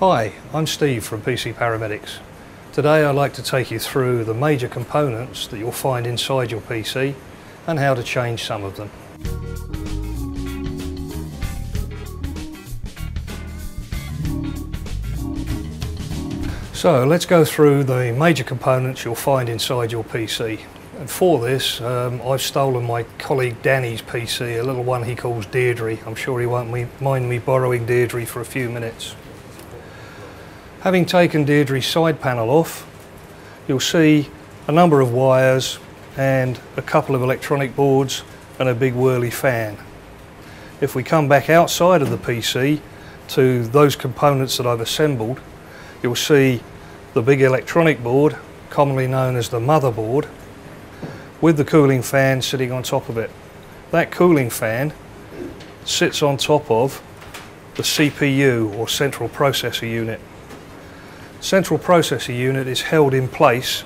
Hi, I'm Steve from PC Paramedics. Today I'd like to take you through the major components that you'll find inside your PC and how to change some of them. So let's go through the major components you'll find inside your PC. And for this, I've stolen my colleague Danny's PC, a little one he calls Deirdre. I'm sure he won't mind me borrowing Deirdre for a few minutes. Having taken Deirdre's side panel off, you'll see a number of wires and a couple of electronic boards and a big whirly fan. If we come back outside of the PC to those components that I've assembled, you'll see the big electronic board, commonly known as the motherboard, with the cooling fan sitting on top of it. That cooling fan sits on top of the CPU, or central processor unit. Central processor unit is held in place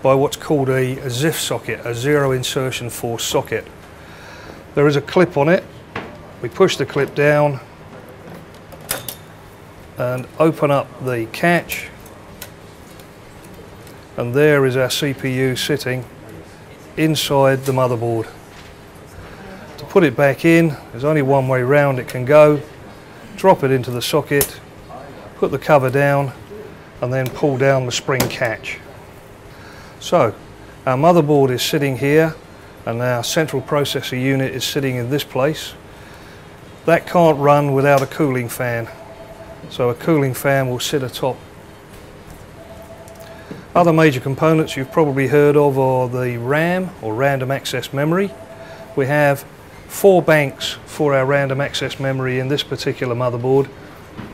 by what's called a ZIF socket, a zero insertion force socket. There is a clip on it. We push the clip down and open up the catch, and there is our CPU sitting inside the motherboard. To put it back in, there's only one way round it can go. Drop it into the socket, put the cover down, and then pull down the spring catch. So our motherboard is sitting here and our central processor unit is sitting in this place. That can't run without a cooling fan, so a cooling fan will sit atop. Other major components you've probably heard of are the RAM, or random access memory. We have 4 banks for our random access memory in this particular motherboard,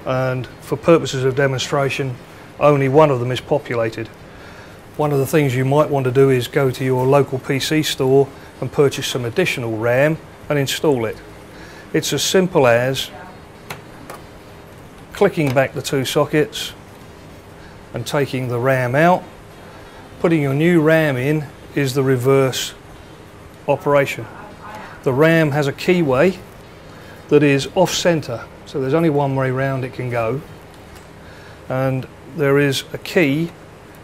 and for purposes of demonstration only one of them is populated. One of the things you might want to do is go to your local PC store and purchase some additional RAM and install it. It's as simple as clicking back the 2 sockets and taking the RAM out. Putting your new RAM in is the reverse operation. The RAM has a keyway that is off center, so there's only one way round it can go, and there is a key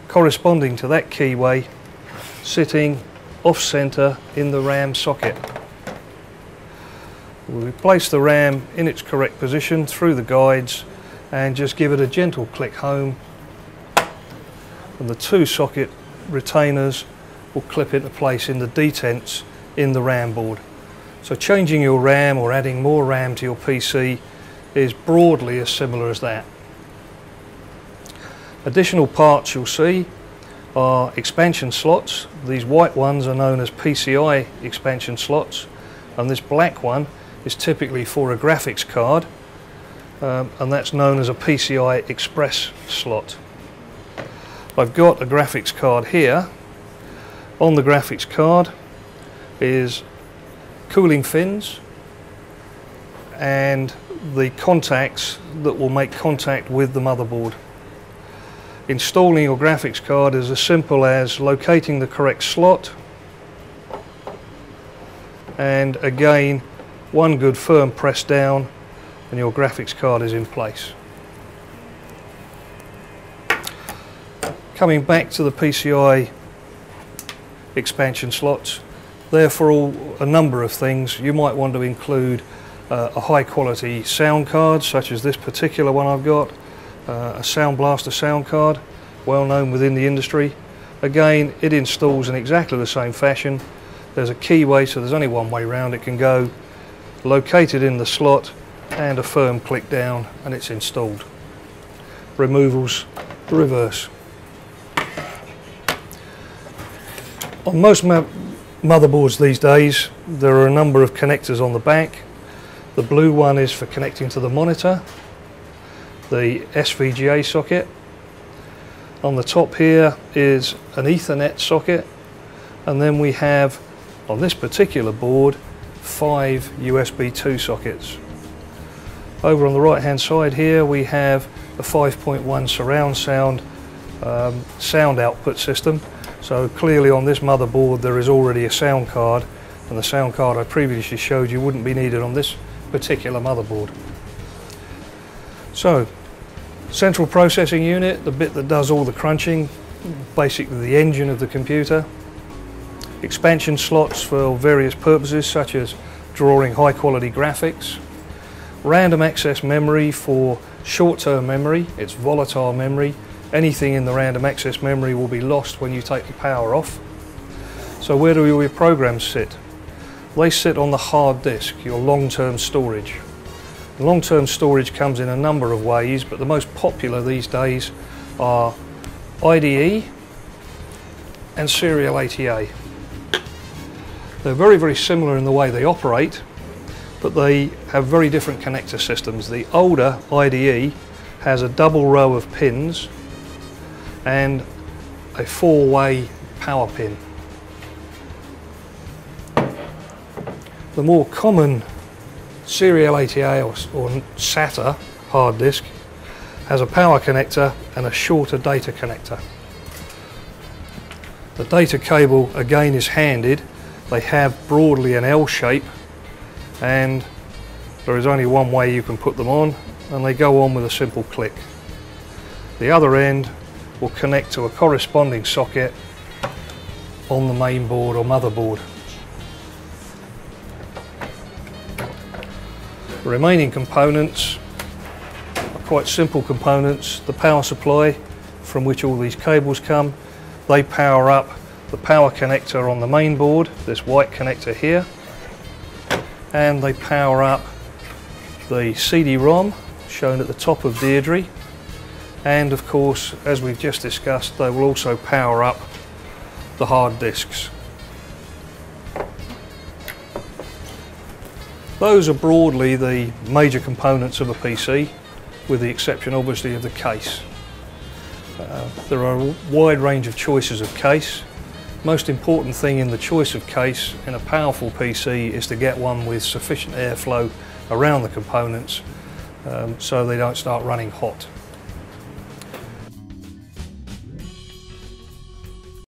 corresponding to that keyway sitting off center in the RAM socket. We place the RAM in its correct position through the guides and just give it a gentle click home, and the 2 socket retainers will clip into place in the detents in the RAM board. So changing your RAM or adding more RAM to your PC is broadly as similar as that. Additional parts you'll see are expansion slots. These white ones are known as Pci expansion slots, and this black one is typically for a graphics card, and that's known as a PCI Express slot. I've got a graphics card here. On the graphics card is cooling fins and the contacts that will make contact with the motherboard. Installing your graphics card is as simple as locating the correct slot, and again one good firm press down and your graphics card is in place. Coming back to the PCI expansion slots, they're for a number of things. You might want to include a high quality sound card, such as this particular one I've got, a Sound Blaster sound card, well known within the industry. Again, it installs in exactly the same fashion. There's a keyway, so there's only one way round it can go, located in the slot, and a firm click down and it's installed. Removals the reverse. On most motherboards these days there are a number of connectors on the back. The blue one is for connecting to the monitor, the SVGA socket. On the top here is an Ethernet socket, and then we have on this particular board 5 USB 2 sockets. Over on the right hand side here we have a 5.1 surround sound sound output system. So clearly on this motherboard there is already a sound card, and the sound card I previously showed you wouldn't be needed on this particular motherboard. So Central processing unit, the bit that does all the crunching, basically the engine of the computer. Expansion slots for various purposes such as drawing high quality graphics. Random access memory for short-term memory, it's volatile memory. Anything in the random access memory will be lost when you take the power off. So where do all your programs sit? They sit on the hard disk, your long-term storage. Long-term storage comes in a number of ways, but the most popular these days are IDE and serial ATA. They're very, very similar in the way they operate, but they have very different connector systems. The older IDE has a double row of pins and a four-way power pin. The more common serial ATA or SATA hard disk has a power connector and a shorter data connector. The data cable again is handed. They have broadly an L shape, and there is only one way you can put them on, and they go on with a simple click. The other end will connect to a corresponding socket on the main board or motherboard. The remaining components are quite simple components. The power supply, from which all these cables come, they power up the power connector on the main board, this white connector here, and they power up the CD-ROM shown at the top of Deirdre, and of course, as we've just discussed, they will also power up the hard disks. Those are broadly the major components of a PC, with the exception obviously of the case. There are a wide range of choices of case. Most important thing in the choice of case in a powerful PC is to get one with sufficient airflow around the components so they don't start running hot.